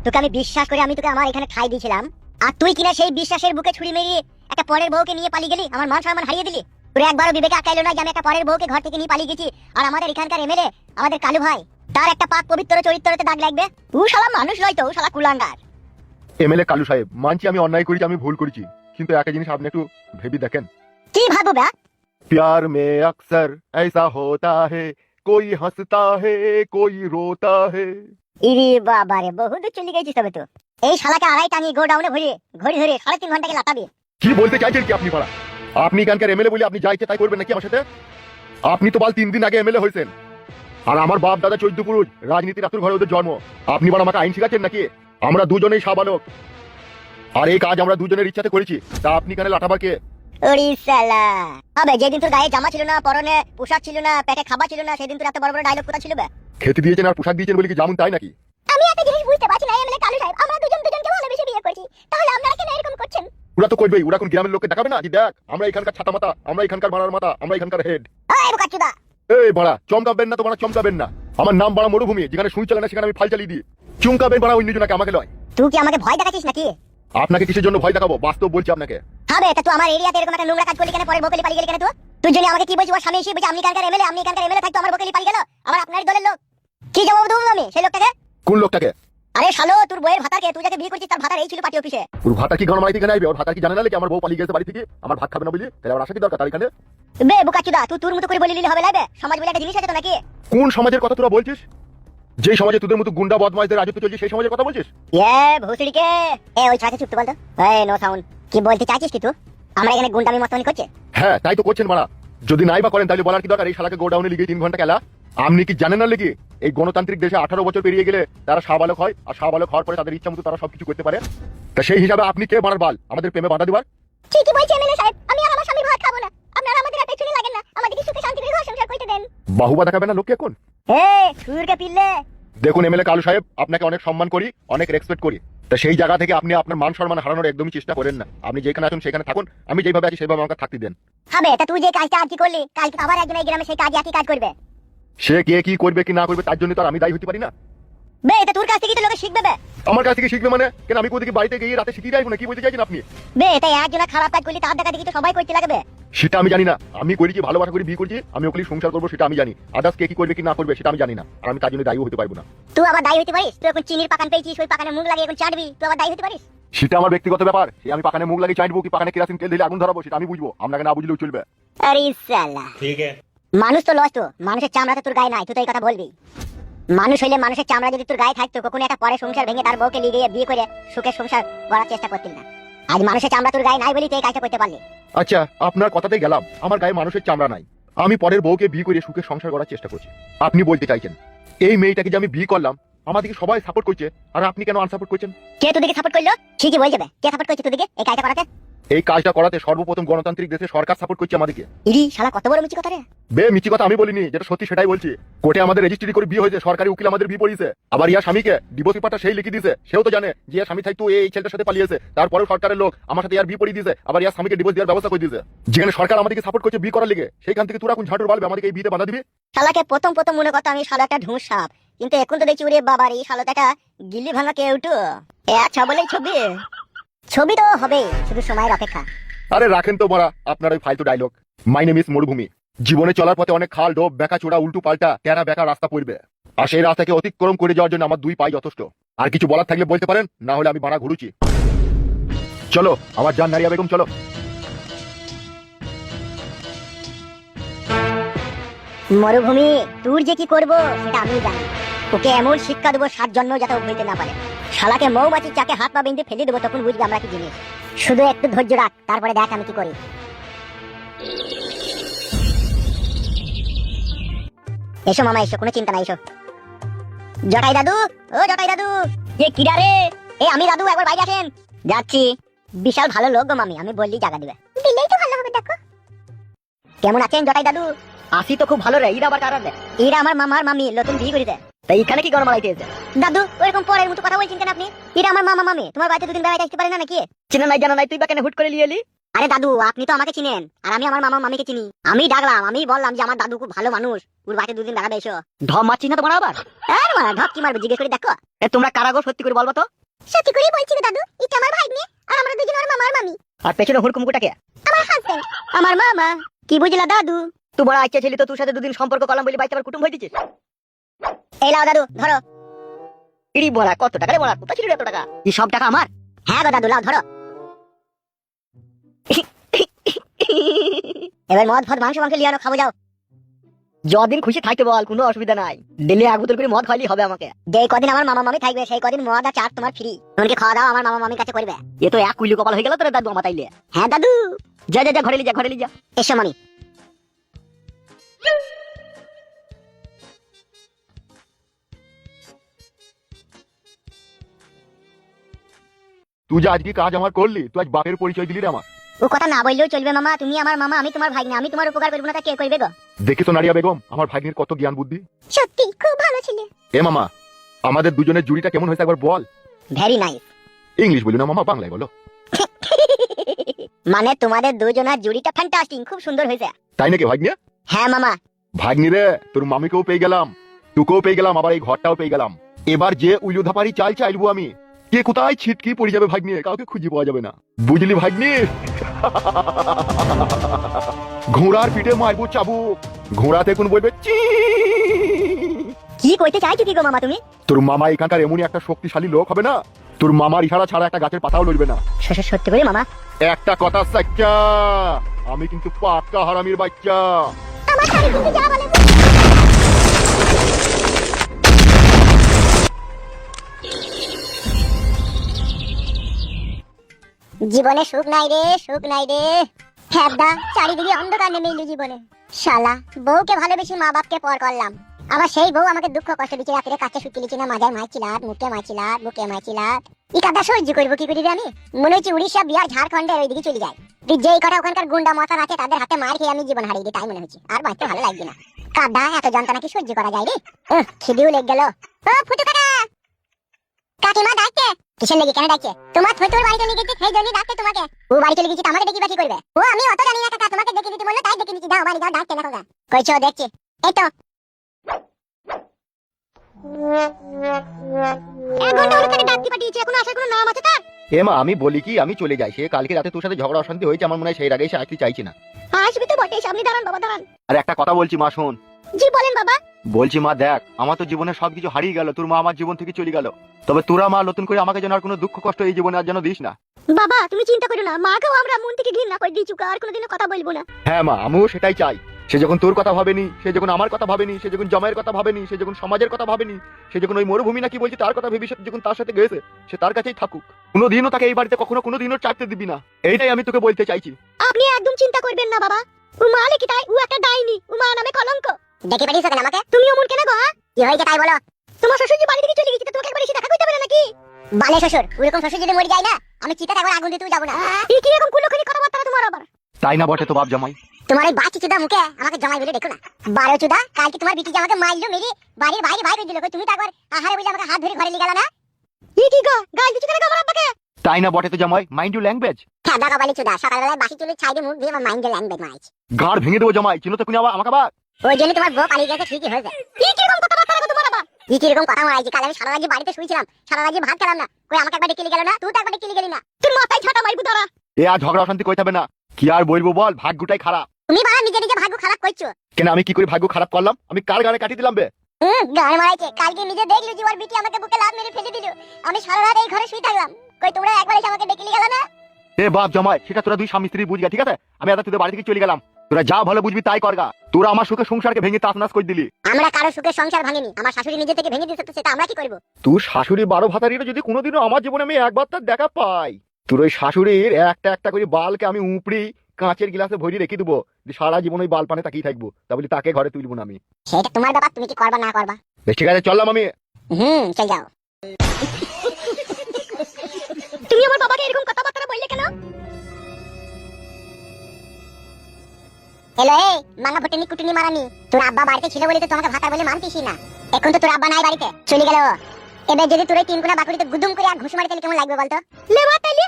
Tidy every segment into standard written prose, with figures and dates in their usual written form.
তোকে আমি বিশ্বাস করে আমি তোকে আমার এখানে ঠাই দিয়েছিলাম, আর তুই কিনা সেই বিশ্বাসের বুকে ছুরি মেরিয়ে একটা পরের বউকে নিয়ে পালিয়ে গেলি, আমার মান সম্মান হারিয়ে দিলি। তোর একবারও বিবেকে আটকাইলো না যে আমি একটা পরের বউকে ঘর থেকে নিয়ে পালিয়ে গেছি, আর আমাদের এখানকার এমএলএ আমাদের কালু ভাই তার একটা পাক পবিত্র চরিত্রতে দাগ লাগবে? ও শালা মানুষ নয় তো, ও শালা কুলাঙ্গার। এমএলএ কালু সাহেব, মানছি আমি অন্যায় করেছি, আমি ভুল করেছি, কিন্তু একটা জিনিস আপনি একটু ভেবে দেখেন। কি ভাববো বে? प्यार में अक्सर ऐसा होता है, कोई हंसता है कोई रोता है। ইরে বাবা রে, বহু দূর চলে গেছিস তবে তো। এই শালাকে আড়াই টাঙিয়ে গোডাউনে ভরে ঘড়ি ধরে 3.5 ঘন্টাকে লাটাবি। কি বলতে চাইছেন কি আপনি পাড়া? আপনি এখানকার এমএলএ বলে আপনি যা ইচ্ছে তাই করবেন নাকি আমার সাথে? আপনি তো বাল 3 দিন আগে এমএলএ হয়েছেন, আর আমার বাপ দাদা 14 পুরুষ, রাজনীতির আতুর ঘরে ওদের জন্ম। আপনি বড় আমাকে আইন শিখাচ্ছেন নাকি? আমরা দুজনেই সাবালক, আর এই কাজ আমরা দুজনের ইচ্ছাতে করেছি, তা আপনি কেন লাটাবার কে? ওরে শালা, আবে যেদিন তোর গায়ে জামা ছিল না, পরনে পোশাক ছিল না, পেটে খাবার ছিল না, সেদিন তোর এত বড় বড় ডায়লগ কোথা ছিল বে? খেতে দিয়েছেন আর পোশাক দিয়েছেন বলে কি যেমন তাই নাকি? আমি একটা জিনিস বুঝতে পারছি না এমএলএ কালু সাহেব, আমরা দুজন দুজনকে ভালোবেসে বিয়ে করেছি, তাহলে আপনারা কেন এরকম করছেন? ওরা তো করবেই, ওরা কোন গ্রামের লোককে দেখাবে না যে দেখ আমরা এখানকার ছাতা মাতা, আমরা এখানকার ভাড়ার মাতা, আমরা এখানকার হেড। এই বোকাচোদা, এই বাড়া চমকাবেন না তো, বাড়া চমকাবেন না। আমার নাম বাড়া মরুভূমি, যেখানে সুই চলে না সেখানে আমি ফাল চালিয়ে দিই। চমকাবেন বাড়া অন্যজনকে, আমাকে লয়। তুই কি আমাকে ভয় দেখাচ্ছিস নাকি? আপনাকে কিসের জন্য ভয় দেখাবো? বাস্তব বলছি আপনাকে। হবে তা তুই আমার এরিয়াতে এরকম একটা নোংরা কাজ করলি কেন? পরের বউকে পালিয়ে গেলি কেন? তুই জন্য আমাকে কি বলছিস? ওর স্বামী এসে বলছে আমি এখানকার এমএলএ, আমি এখানকার এমএলএ থাকতো আমার বউকে পালিয়ে গেল, আমার আপনারই দলের লোক। কি জবাব দেবো আমি সেই লোকটাকে? কোন লোকটাকে? আরে শালো, তোর বউয়ের ভাতাকে, তুই যাকে বিয়ে করছিস তার ভাতার এই ছিল পার্টি অফিসে। ওর ভাতা কি ঘর মারি থেকে নাইবে? ওর ভাতা কি জানে না নাকি আমার বউ পালিয়ে গেছে বাড়ি থেকে, আমার ভাত খাবে না বলি? তাহলে আমার আশা কি দরকার তার এখানে? বে বোকাচোদা, তুই তোর মতো করে বলে নিলে হবে লাইবে? সমাজ বলে একটা জিনিস আছে তো নাকি? কোন সমাজের কথা তোরা বলছিস? যে সমাজে তোদের মতো গুন্ডা বদমাইশদের রাজত্ব চলছে সেই সমাজের কথা বলছিস? ভুসড়িকে ওই ছাতে চুপ তো বলতো। এই নো সাউন্ড, কি বলতে চাইছিস কি তুই? আমরা এখানে গুন্ডামি মস্তানি করছে? হ্যাঁ তাই তো করছেন বাড়া। যদি নাই বা করেন তাহলে বলার কি দরকার? এই শালাকে গোডাউনে লিগে 3 ঘন্টা খেলা। আপনি কি জানেন না লিখি এই গণতান্ত্রিক দেশে 18 বছর পেরিয়ে গেলে তারা সাবালক হয়, আর সাবালক হওয়ার পরে তাদের ইচ্ছা মতো তারা সবকিছু করতে পারে। তা সেই হিসাবে আপনি কে বাড়ার বাল আমাদের প্রেমে বাধা দিবার? ঠিকই বলছে এমএলএ সাহেব, আমি আর আমার স্বামী ভাত খাবো না, আপনারা আমাদের আর পেছনে লাগেন না, আমাদেরকে সুখে শান্তি করে ঘর সংসার করতে দেন। বাহুবা দেখাবে না লোককে এখন? সুরকে পিললে দেখুন এমএলএ কালু সাহেব, আপনাকে অনেক সম্মান করি, অনেক রেসপেক্ট করি, তা সেই জায়গা থেকে আপনি আপনার মান সম্মান হারানোর একদমই চেষ্টা করেন না। আপনি যেখানে আছেন সেখানে থাকুন, আমি যেভাবে আছি সেভাবে আমাকে থাকতে দেন। হবে তা তুই যে কাজটা আর কি করলি, কালকে আবার একজন এই গ্রামে সেই কাজ একই কাজ করবে। সে কে কি করবে কি না করবে তার জন্য তো আর আমি দায়ী হতে পারি না। বে এটা তোর কাছ থেকে তো লোকে শিখবে বে। আমার কাছ থেকে শিখবে মানে? কেন আমি কোথায় বাড়িতে গিয়ে রাতে শিখিয়ে যাইবো না? কি বলতে চাইছেন আপনি? বে এটা একজনের খারাপ কাজ করলি তার দেখা দেখি তো সবাই করতে লাগবে। সেটা আমি জানি না। আমি করেছি ভালোবাসা করে বিয়ে করছি, আমি ওকে সংসার করবো সেটা আমি জানি। আদার্স কে কি করবে কি না করবে সেটা আমি জানি না, আর আমি তার জন্য দায়ী হতে পারবো না। তুই আবার দায়ী হতে পারিস? তুই এখন চিনির পাকান পেয়েছিস, ওই পাকানে মুখ লাগিয়ে এখন চাটবি, তুই আবার দায়ী হতে পারিস? সেটা আমার ব্যক্তিগত ব্যাপার। সে আমি পাকানে মুখ লাগিয়ে চাইবো কি পাকানে কেরাসিন তেল ঢেলে আগুন ধরাবো সেটা আমি বুঝবো, আপনাকে না বুঝলেও চলবে। আরে শালা, ঠিক আছে। মানুষ তো লস, তো মানুষের চামড়াতে তোর গায়ে নাই, তুই তো এই কথা বলবি? মানুষ হইলে মানুষের চামড়া যদি তোর গায়ে থাকতো, কখনো একটা পরে সংসার ভেঙে তার বউকে লিয়ে বিয়ে করে সুখের সংসার গড়ার চেষ্টা করতিল না। আজ মানুষের চামড়া তোর গায়ে নাই বলি তুই এই কাজটা করতে পারলি। আচ্ছা আপনার কথাতেই গেলাম, আমার গায়ে মানুষের চামড়া নাই, আমি পরের বউকে বিয়ে করে সুখের সংসার করার চেষ্টা করছি। আপনি বলতে চাইছেন এই মেয়েটাকে যে আমি বিয়ে করলাম আমাদেরকে সবাই সাপোর্ট করছে, আর আপনি কেন আনসাপোর্ট করছেন? কে তোদেরকে সাপোর্ট করলো? ঠিকই বল যাবে, কে সাপোর্ট করছে তোদেরকে এই কাজটা করাতে? এই কাজটা করাতে সর্বপ্রথম গণতান্ত্রিক দেশে সরকার সাপোর্ট করছে আমাদেরকে। ইরি শালা কত বড় মিছি কথা রে। বে মিছি কথা আমি বলিনি, যেটা সত্যি সেটাই বলছি। কোর্টে আমাদের রেজিস্ট্রি করে বিয়ে হয়েছে, সরকারি উকিল আমাদের বিয়ে পড়িয়েছে। আবার ইয়া স্বামীকে ডিভোর্স পেপারটা সেই লিখে দিয়েছে, সেও তো জানে যে স্বামী থাকতো এই ছেলেটার সাথে পালিয়েছে, তারপরেও সরকারের লোক আমার সাথে ইয়ার বিয়ে পড়িয়ে দিয়েছে, আবার ইয়া স্বামীকে ডিভোর্স দেওয়ার ব্যবস্থা করে দিয়েছে। যেখানে সরকার আমাদেরকে সাপোর্ট করছে বিয়ে করার লেগে, সেইখান থেকে তোরা কোন ঝাঁটুর বালবে আমাদেরকে এই বিয়েতে বাধা দিবি? শালাকে প্রথম মনে করতো আমি শালা একটা ঢুঁস সাপ, কিন্তু এখন তো দেখছি ওরে বাবার এই শালাটা একটা গিল্লি ভাঙা কেউটু। আচ্ছা বলে ছবি তো হবে, শুধু সময়ের অপেক্ষা। আরে রাখেন তো বড়া আপনার ওই ফালতু ডায়লগ। মাই নেম ইজ মরুভূমি। জীবনে চলার পথে অনেক খাল ডোব বেঁকা চোড়া উল্টো পাল্টা তেরা বেঁকা রাস্তা পড়বে, আর সেই রাস্তাকে অতিক্রম করে যাওয়ার জন্য আমার 2 পাই যথেষ্ট। আর কিছু বলার থাকলে বলতে পারেন, না হলে আমি বাড়া ঘুরুছি। চলো আমার জান নারিয়া বেগম চলো। মরুভূমি তোর যে কি করবো সেটা আমি জানি। ওকে এমন শিক্ষা দেবো 7 জন্ম যাতে ও বলতে না পারে। শালাকে মৌমাছির চাকে হাত পা বেঁধে ফেলে দেবো, তখন বুঝবি আমরা কি জিনিস। শুধু একটু ধৈর্য রাখ, তারপরে দেখ আমি কি করি। এসো মামা এসো, কোনো চিন্তা নাই, এসো। জটাই দাদু, ও জটাই দাদু। এ কিরা রে? এ আমি দাদু, একবার বাইরে আসেন। যাচ্ছি। বিশাল ভালো লোক গো মামি, আমি বললি জায়গা দিবে। দিলেই তো ভালো হবে। দেখো কেমন আছেন জটাই দাদু? আসি তো খুব ভালো রে। এরা আবার কারা রে? এরা আমার মামার মামি, নতুন বিয়ে করেছে। তা এখানে কি গরম লাগাইতেছে? দাদু ওরকম পরের মতো কথা বলছেন কেন আপনি? এরা আমার মামা মামি, তোমার বাড়িতে 2 দিন বেড়াইতে আসতে পারে না নাকি? চিনা নাই জানা নাই, তুই বা কেন হুট করে লিয়ে এলি? আরে দাদু, আপনি তো আমাকে চিনেন, আর আমি আমার মামা মামিকে চিনি। আমি ডাকলাম, আমি বললাম যে আমার দাদু খুব ভালো মানুষ, ওর বাড়িতে দুদিন বেড়াবে এসো। ঢপ মারছি না তোমার আবার? আর মারা ঢপ কি মারবে, জিজ্ঞেস করে দেখো। তোমরা কারাগো, সত্যি করে বলবো তো। সত্যি করেই বলছি গো দাদু, এটা আমার ভাগ্নে, আর আমরা দুজন ওর মামা আর মামি। আর পেছনে হুড়কুমকুটাকে? আমার হাজবেন্ড, আমার মামা। কি বুঝলা দাদু? তুই বড় আচ্ছা ছেলে, তো তোর সাথে দুদিন সম্পর্ক করলাম বলে বাড়িতে আবার কুটুম হয়ে দিচ্ছিস। এই লাও দাদু, ধরো। ইড়ি বড়া, কত টাকা রে বড়া? কোথায় ছিল এত টাকা? এই সব টাকা আমার? হ্যাঁ গো দাদু, লাও ধরো। এবার মদ ফদ মাংস লিয়ানো, খাবো যাও। যদিন খুশি থাকতে বল, কোনো অসুবিধা নাই। ডেলি এক বোতল করে মদ খাইলেই হবে আমাকে। যে কদিন আমার মামা মামি থাকবে সেই কদিন মদ আর চাট তোমার ফ্রি। তোমাকে খাওয়া দাওয়া আমার মামা মামির কাছে করবে। এ তো এক কুইলি কপাল হয়ে গেল তোর দাদু আমার তাইলে। হ্যাঁ দাদু। যা যা যা, ঘরে যা, ঘরে যা। এসো মামি। তুই যে আজকে কাজ আমার করলি, তুই আজ বাপের পরিচয় দিলি রে আমার। ও কথা না বললেও চলবে মামা, তুমি আমার মামা, আমি তোমার ভাগ্নে, আমি তোমার উপকার করবো না তা কে করবে গো? দেখি তো নারিয়া বেগম, আমার ভাগ্নের কত জ্ঞান বুদ্ধি। সত্যি খুব ভালো ছিলে। এ মামা, আমাদের দুজনের জুড়িটা কেমন হয়েছে একবার বল। Very nice. ইংলিশ বলি না মামা, বাংলায় বলো। মানে তোমাদের দুজনের জুড়িটা ফ্যান্টাস্টিক, খুব সুন্দর হয়েছে। তাই নাকি ভাগ্নে? হ্যাঁ মামা। ভাগ্নি রে, তোর মামিকেও পেয়ে গেলাম, তোকেও পেয়ে গেলাম, আবার এই ঘরটাও পেয়ে গেলাম। এবার যে উইলুধাপারি চাল চাইলবো আমি, কে কোথায় ছিটকি পড়ে যাবে ভাগ্নি, কাউকে খুঁজে পাওয়া যাবে না, বুঝলি ভাগ্নি? ঘোড়ার পিঠে মারবো চাবুক, ঘোড়াতে কোন বলবে চি। কি কইতে চাইছো কি গো মামা তুমি? তোর মামা এখানকার এমনই একটা শক্তিশালী লোক হবে না, তোর মামার ইশারা ছাড়া একটা গাছের পাতাও লড়বে না। সত্যি করে মামা? একটা কথা সাচ্চা, আমি কিন্তু পাক্কা হারামির বাচ্চা। আমার শাড়ি কিন্তু যা বলে। জীবনে সুখ নাই রে, সুখ নাই রে। হ্যাঁ, চারিদিকে অন্ধকার নেমে এলো জীবনে। শালা বউকে ভালোবেসে মা বাপকে পর করলাম, আবার সেই বউ আমাকে দুঃখ কষ্ট দিচ্ছে, রাত্রে কাছে শুতে লিখি না, মাজায় মাইছিলাত, মুখে মাইছিলাত, বুকে মাইছিলাত। ই কাদা সহ্য করবো কি করি রে আমি? মনে হচ্ছে উড়িষ্যা, বিহার, ঝাড়খণ্ডের ওইদিকে চলে যায়। যেই কটা ওখানকার গুন্ডা মাথা আছে তাদের হাতে মার খেয়ে আমি জীবন হারিয়ে দিই, তাই মনে হচ্ছে। আর বাঁচতে ভালো লাগবে না। কাদা এত যন্ত্রণা কি সহ্য করা যায় রে? খিদেও লেগে গেল। ও ফুটু কাকা, কাকিমা ডাকছে। কিসের লেগে, কেন ডাকছে? তোমার ছোটর বাড়ি চলে গেছে, সেই জন্য ডাকছে তোমাকে। ও বাড়ি চলে গেছে, আমাকে দেখি বাকি করবে। ও আমি অত জানি না কাকা, তোমাকে দেখে দিতে বললো তাই দেখে দিচ্ছি। যাও বাড়ি যাও, ডাকছে না কাকা। কইছো দেখছি, এই তো। এক ঘন্টা হলো তাকে ডাকতে পাঠিয়েছি, এখন আসার কোনো নাম আছে তার? এমা আমি বলি কি, আমি চলে যাই, সে কালকে রাতে তোর সাথে ঝগড়া অশান্তি হয়েছে, আমার মনে হয় সেই রাগে সে আসতে চাইছি না। আসবি তো বটে, সামনে দাঁড়ান বাবা, দাঁড়ান। আর একটা কথা বলছি মা, শোন। জি বলেন বাবা। বলছি মা দেখ, আমার তো জীবনে সবকিছু হারিয়ে গেল, তোর মা আমার জীবন থেকে চলে গেল, তবে তোরা মা নতুন করে আমাকে যেন আর কোনো দুঃখ কষ্ট এই জীবনে আর যেন দিস না। বাবা তুমি চিন্তা করো না, মাকেও আমরা মন থেকে ঘৃণা করে দিয়েছি, আর কোনোদিনও কথা বলবো না। হ্যাঁ মা, আমিও সেটাই চাই। সে যখন তোর কথা ভাবেনি, সে যখন আমার কথা ভাবেনি, সে যখন জমায়ের কথা ভাবেনি, সে যখন সমাজের কথা ভাবেনি, সে যখন ওই মরুভূমি নাকি বলছি তার কথা ভেবে যখন তার সাথে গেছে, সে তার কাছেই থাকুক, কোনোদিনও তাকে এই বাড়িতে কখনো কোনোদিনও চাপতে দিবি না, এইটাই আমি তোকে বলতে চাইছি। আপনি একদম চিন্তা করবেন না বাবা, ও মালে কি তাই, ও একটা ডাইনি, ও মা নামে কলঙ্ক। দেখে পাঠিয়েছো কেন আমাকে? তুমি অমন কেন গো? কি হয়েছে তাই বলো। তোমার শ্বশুর যে বাড়ি থেকে চলে গেছে, তোমাকে একবার এসে দেখা করতে পারে নাকি? বালে শ্বশুর, ওরকম শ্বশুর যদি মরে যায় না, আমি চিতাতে একবার আগুন দিতেও যাবো না। এই কি এরকম কুলোকুলি কথাবার্তা তোমার আবার? তাই না বটে তো বাপ জামাই? তোমার এই বাচ্চা চুদা মুখে আমাকে জামাই বলে দেখো না। বারো চুদা, কালকে তোমার বিটি আমাকে মারলো, মেরে বাড়ির বাইরে বাইরে দিল, তুমি তো একবার আহারে বুঝে আমাকে হাত ধরে ঘরে নিয়ে গেল না। এই কি গো, গাল দিচ্ছ কেন আমার আব্বাকে? তাই না বটে তো জামাই, মাইন্ড ইউ ল্যাঙ্গুয়েজ। হ্যাঁ দাদা বালি চুদা, সকালবেলায় বাসি চুলে ছাইদে মুখ দিয়ে আমার মাইন্ডে ল্যাঙ্গুয়েজ মারছে। গাড় ভেঙে দেবো জামাই, চিনো তো কোনি আমাকে আবার। ওই জন্য তোমার বউ পালিয়ে গেছে, ঠিকই হয়েছে। কি কিরকম কথাবার্তা রাখো তোমার আবার? কি কিরকম কথা মারাইছি? কাল আমি সারা রাত বাড়িতে শুয়েছিলাম, সারা রাত ভাত খেলাম না, কই আমাকে একবার ডেকে নিয়ে গেল না? তুই তো একবার ডেকে নিয়ে গেলি না। তোর মাথায় ছাটা মারবো দাঁড়া। এ আর ঝগড়া অশান্তি কইতে হবে না, কি আর বলবো বল, ভাগ্যটাই খারাপ। তুমি বাবা নিজে নিজে ভাগ্য খারাপ করছো। কেন আমি কি করে ভাগ্য খারাপ করলাম? আমি কার গানে কাটি দিলাম বে? গান মারাইছে, কালকে নিজে দেখলি যে ওর বিটি আমাকে বুকে লাত মেরে ফেলে দিল, আমি সারা রাত এই ঘরে শুয়ে থাকলাম, কই তোমরা একবার এসে আমাকে ডেকে নিয়ে গেল না? এ বাপ জামাই, সেটা তোরা দুই স্বামী স্ত্রী বুঝগা, ঠিক আছে? আমি আদা তোদের বাড়ি থেকে চলে গেলাম, তোরা যা ভালো বুঝবি তাই করগা। তোরা আমার সুখে সংসারকে ভেঙে তাসনাস করে দিলি। আমরা কারো সুখে সংসার ভাঙিনি, আমার শাশুড়ি নিজে থেকে ভেঙে দিয়েছে, তো সেটা আমরা কি করব? তোর শাশুড়ি 12 ভাতারিটা যদি কোনোদিনও আমার জীবনে আমি একবার তার দেখা পাই, তোর ওই শাশুড়ির একটা একটা করে বালকে আমি উপড়ি কাঁচের গ্লাসে ভরি রেখে দেবো, যে সারা জীবন ওই বাল পানে তাকিয়ে থাকবো, তা বলি তাকে ঘরে তুলবো না আমি। সেটা তোমার ব্যাপার, তুমি কি করবা না করবা। বেশ ঠিক আছে, চললাম আমি। চল যাও। তুমি আমার বাবাকে এরকম কথাবার্তা বললে কেন? হ্যালো, এই মাঙ্গা ফুটনি কুটনি মারানি, তোর আব্বা বাড়িতে ছিল বলে তো তোমাকে ভাতা বলে মানতিস না। এখন তো তোর আব্বা নাই বাড়িতে, চলে গেল। এবার যদি তোর এই তিন কোনা বাকুড়িতে গুদুম করে আর ঘুষ মারি তাহলে কেমন লাগবে বলতো? লে মা তাইলে।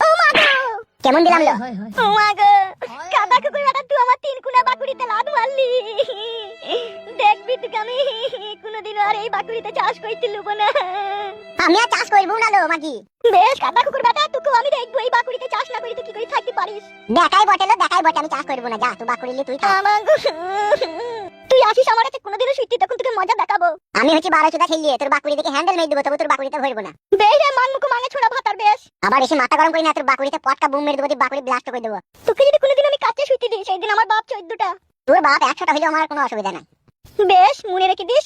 ও মা গো। কেমন দিলাম লো? মা গো, কাদা কুকুর বেটা তুই আমার 3 কোনা বাকুড়িতে লাত মারলি। দেখবি তুই আমি কোনোদিন আর এই বাকুড়িতে চাষ করতে লুবো না। আমি আর চাষ করবো না লো মাগি। বেশ কাদা কুকুর বেটা তোকে আমি দেখবো এই বাকুড়িতে চাষ না করি তুই কি করে থাকতে পারিস। দেখাই বটে লো, দেখাই বটে, আমি চাষ করবো না। যা তুই বাকুড়িলি তুই খা। আমার গো, তুই আসিস আমার কাছে কোনোদিনও শুইতি তখন তোকে মজা দেখাবো। আমি হচ্ছে 12 চোদা খেলিয়ে তোর বাকুড়ি দেখে হ্যান্ডেল মেরে দেবো, তবু তোর বাকুড়িতে ভরবো না। বেশ রে মান মুখ মাঙে ছোড়া ভাতার বেশ। আবার বেশি মাথা গরম করি না, তোর বাকুড়িতে পটকা বুম মেরে দেবো, তুই বাকুড়ি ব্লাস্ট করে দেবো। তোকে যদি কোনোদিন আমি কাছে শুইতে দিই সেই দিন আমার বাপ 14টা। তোর বাপ 100টা হইলেও আমার কোনো অসুবিধা নাই। বেশ মনে রেখে দিস।